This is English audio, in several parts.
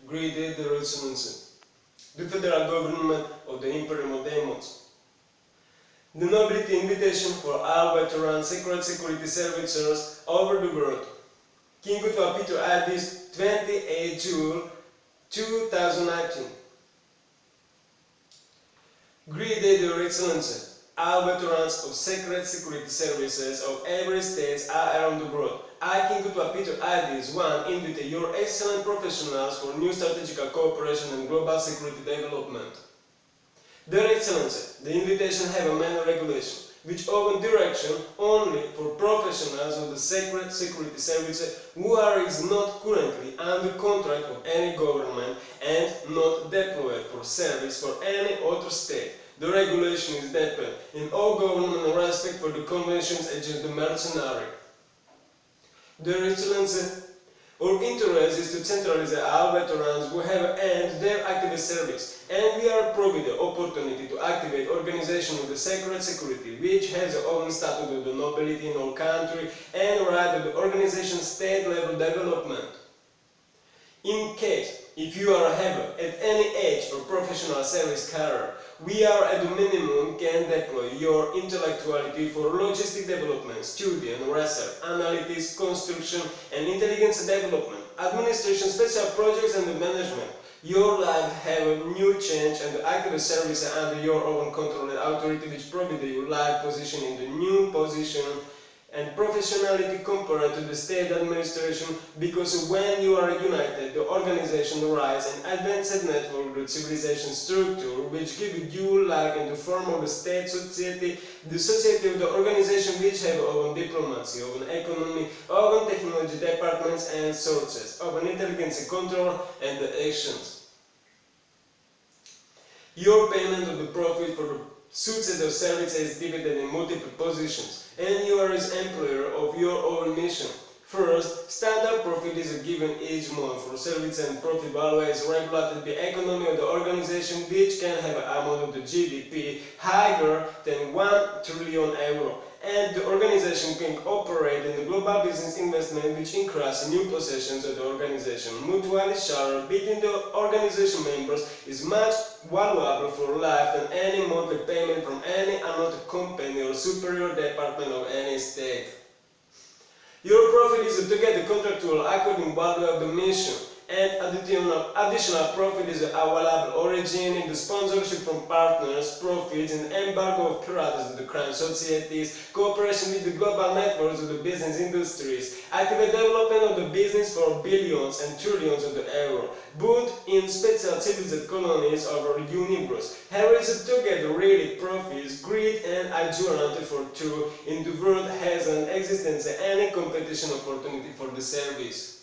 greeted the resonance, the federal government of the Imperial Demons. The Nobility invitation for all veteran security services over the world. King Peter Addis, 28 June 2019. Greeted Your Excellency, all veterans of security services of every state around the world. I, King Peter Addis, invite your excellent professionals for new strategic cooperation and global security development. Their Excellency, the invitation have a manual regulation, which open direction only for professionals of the security services who are not currently under contract of any government and not deployed for service for any other state. The regulation is dependent in all government respect for the conventions against the mercenary. Their Excellency, our interest is to centralize all veterans who have ended their active service, and we are provided the opportunity to activate organization of the security, which has the own status of the nobility in our country and right of the organization state-level development. In case, if you are at any age or professional service career, we are at the minimum can deploy your intellectuality for logistic development, study and research, analytics, construction and intelligence development, administration, special projects and management. Your life have a new change and the active service under your own controlled authority which provide your life position in the new position and professionality compared to the state administration, because when you are united, the organization rise and advanced network the civilization structure which give you like in the form of the state society, the society of the organization which have own diplomacy, own economy, own technology departments and sources, own intelligence control and the actions. Your payment of the profit for the success of service is divided in multiple positions, and you are as employer of your own mission. First, standard profit is given each month for service and profit always regulated by economy of the organization which can have an amount of the GDP higher than 1 trillion euro. And the organization can operate in the global business investment which increase new possessions of the organization. Mutual share between the organization members is much valuable for life than any monthly payment from any another company or superior department of any state. Your profit is to get the contractual according value of the mission, and additional profit is available originating the sponsorship from partners, profits and embargo of pirates of the crime societies, cooperation with the global networks of the business industries, active development of the business for billions and trillions of the euro, but in special civilized colonies over the universe. Here is together really profits, greed and adjournment for two in the world has an existence any competition opportunity for the service.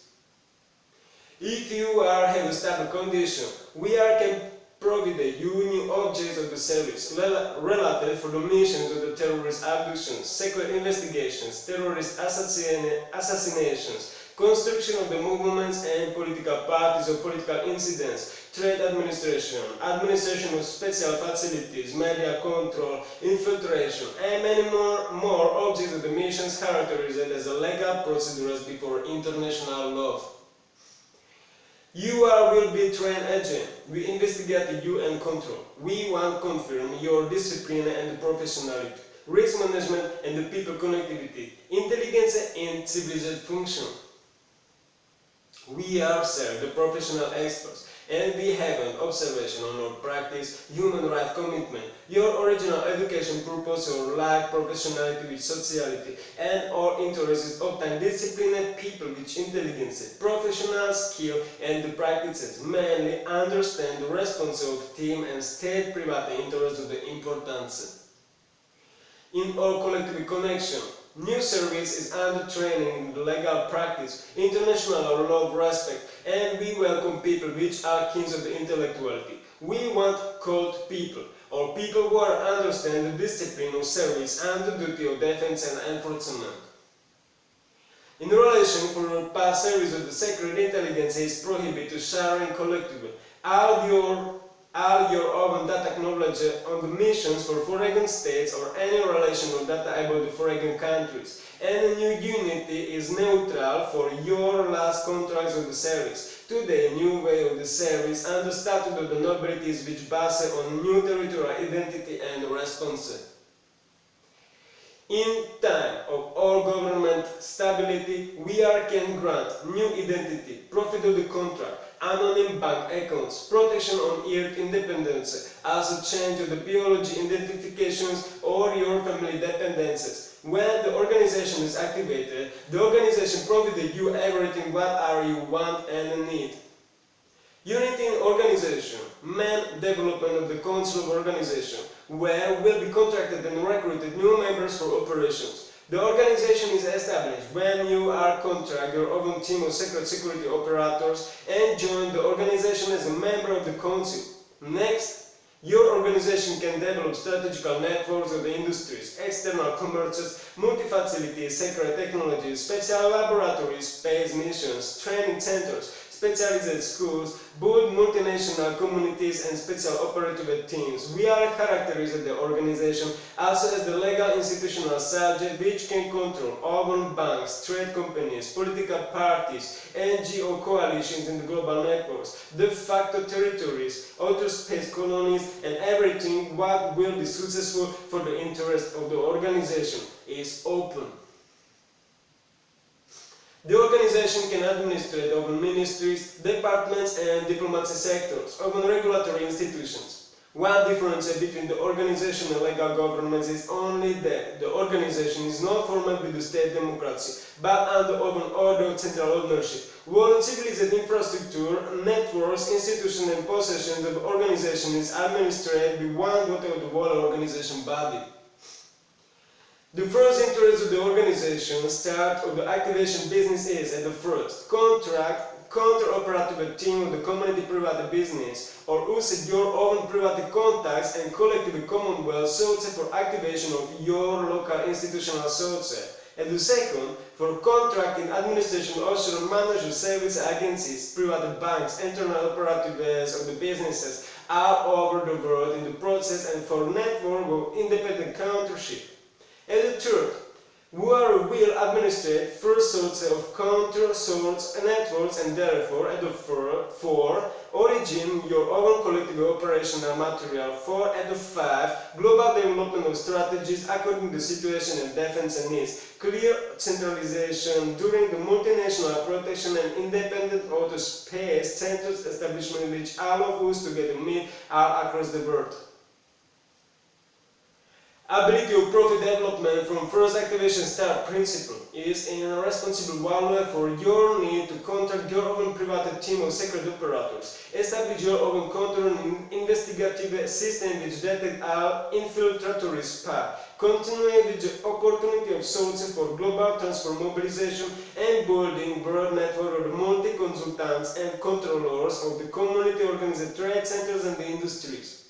If you have a stable condition, we can provide you new objects of the service related for the missions of the terrorist abductions, secret investigations, terrorist assassinations, construction of the movements and political parties or political incidents, trade administration, administration of special facilities, media control, infiltration, and many more objects of the missions characterized as a legal procedures before international law. You will be trained agent. We investigate you and control. We want to confirm your discipline and professionality, risk management and the people connectivity, intelligence and civilized function. We are, sir, the professional experts, and we have an observation on our practice, human rights commitment, your original education purpose, your life, professionality with sociality, and our interest is obtain disciplined people with intelligence, professional skill, and the practices mainly understand the response of team and state-private interest of the importance. In our collective connection, new service is under training in the legal practice, international law of respect, and we welcome people which are kings of the intellectuality. We want called people, or people who understand the discipline of service and the duty of defense and enforcement. In relation for the past service of the secret intelligence is prohibited sharing collectively all your all your own data knowledge on the missions for foreign states or any relation or data about the foreign countries. And a new unity is neutral for your last contracts of the service. Today, new way of the service and the statute of the nobility is which based on new territorial identity and response. In time of all government stability, we can grant new identity, profit of the contract, anonymous bank accounts, protection on earth independence, also change of the biology identifications or your family dependencies. When the organization is activated, the organization provides you everything what are you want and need. Unity in organization, main development of the council of organization, where will be contracted and recruited new members for operations. The organization is established when you are contract your own team of secret security operators and join the organization as a member of the council. Next, your organization can develop strategical networks of the industries, external commerces, multi-facilities, secret technologies, special laboratories, space missions, training centers, specialized schools, build multinational communities and special operative teams. We are characterized the organization also as the legal institutional subject which can control all banks, trade companies, political parties, NGO coalitions in the global networks, de facto territories, outer space colonies, and everything what will be successful for the interest of the organization is open. The organization can administrate over ministries, departments and diplomacy sectors, over regulatory institutions. One difference between the organization and legal governments is only that the organization is not formed with the state democracy, but under open order central ownership. World civilized infrastructure, networks, institutions and possessions of the organization is administered by one vote of the whole organization body. The first interest of the organization start of the activation business is at the first contract, counter-operative team of the community private business or use your own private contacts and collective commonwealth sources for activation of your local institutional sources. And the second, for contracting administration offshore managed service agencies, private banks, internal operatives of the businesses all over the world in the process and for network of independent countership. And the third, where will administrate first sorts of counter sorts networks and therefore, and the four, origin your own collective operational material. 4 and 5, global development of strategies according to the situation and defense and needs. Clear centralization during the multinational protection and independent outer space centers establishment which all of us together meet all across the world. Ability of profit development from first activation start principle is a responsible value for your need to contract your own private team of secret operators. Establish your own control investigative system which detect all infiltratory spy. Continue with the opportunity of sources for global transfer mobilization and building broad network of multi-consultants and controllers of the community organized trade centers and the industries.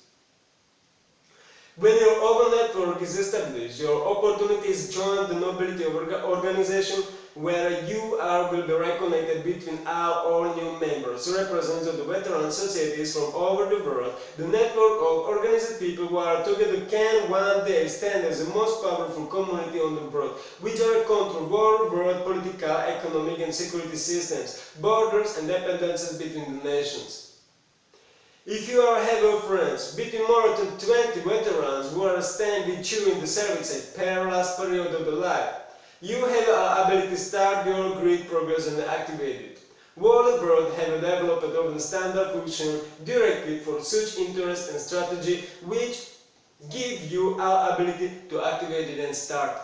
When your own network is established, your opportunities join the nobility of organization where you will be reconnected between all new members, representatives of the veteran societies from all over the world. The network of organized people who are together can one day stand as the most powerful community on the world, which are control world political, economic and security systems, borders and dependencies between the nations. If you have friends, between more than 20 veterans who are staying with you in the service at perilous period of the life, you have an ability to start your great progress and activate it. World have developed over standard function directly for such interest and strategy which give you our ability to activate it and start.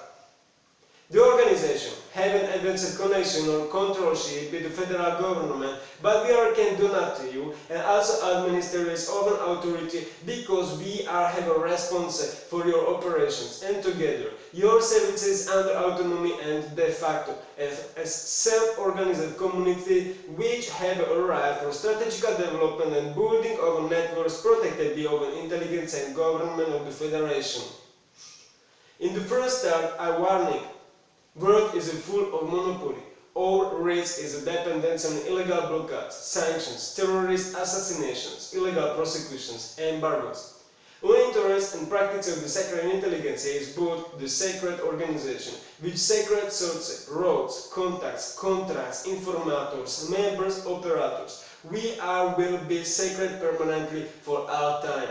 The organization have an advanced connection or controlship with the federal government, but we can donate to you and also administer its own authority because we have a response for your operations and together your services under autonomy and de facto as a self-organized community which have a right for strategic development and building of networks protected by the intelligence and government of the federation. In the first start, I warning. World is full of monopoly. All risk is a dependence on illegal blockades, sanctions, terrorist assassinations, illegal prosecutions, embargoes. One interest and practice of the sacred intelligence is both the sacred organization, which sacred sources, roads, contacts, contracts, informators, members, operators. We are will be sacred permanently for all time.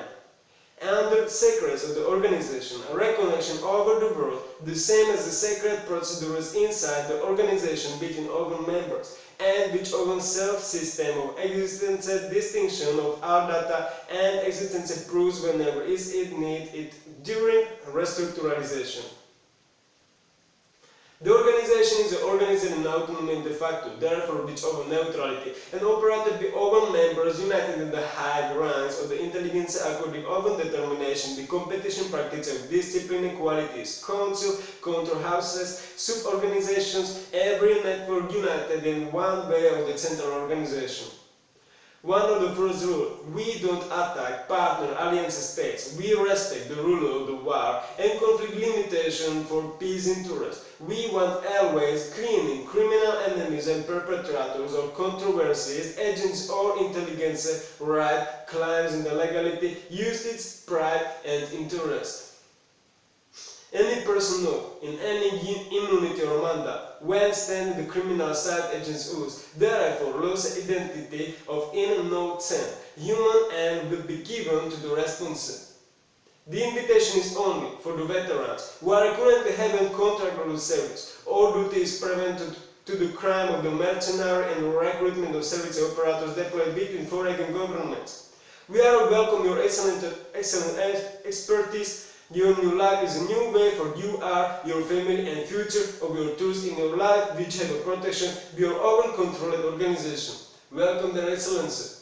And the secrets of the organization are recognition over the world, the same as the sacred procedures inside the organization between organ members, and which organ self-system of existence distinction of all data and existence proves whenever is it needed during restructuralization. The organization is organized in autonomy de facto, therefore which of neutrality, and operated by all members united in the high ranks of the intelligence according of determination, the competition practice of discipline qualities, council, control houses, sub-organizations, every network united in one way of the central organization. One of the first rules, we don't attack partner alliance states, we respect the rule of the war and conflict limitation for peace interest. We want always cleaning criminal enemies and perpetrators of controversies, agents or intelligence, right, claims in the legality, justice, pride and interest. Any person not in any immunity or mandate when standing the criminal side agents use, therefore lose identity of innocent human and will be given to the responsible. The invitation is only for the veterans who are currently having contractual service or duty is prevented to the crime of the mercenary and recruitment of service operators deployed between foreign governments. We are welcome your excellent expertise. Your new life is a new way for you are, your family and future of your tools in your life which have a protection by your own controlled organization. Welcome, Their Excellency.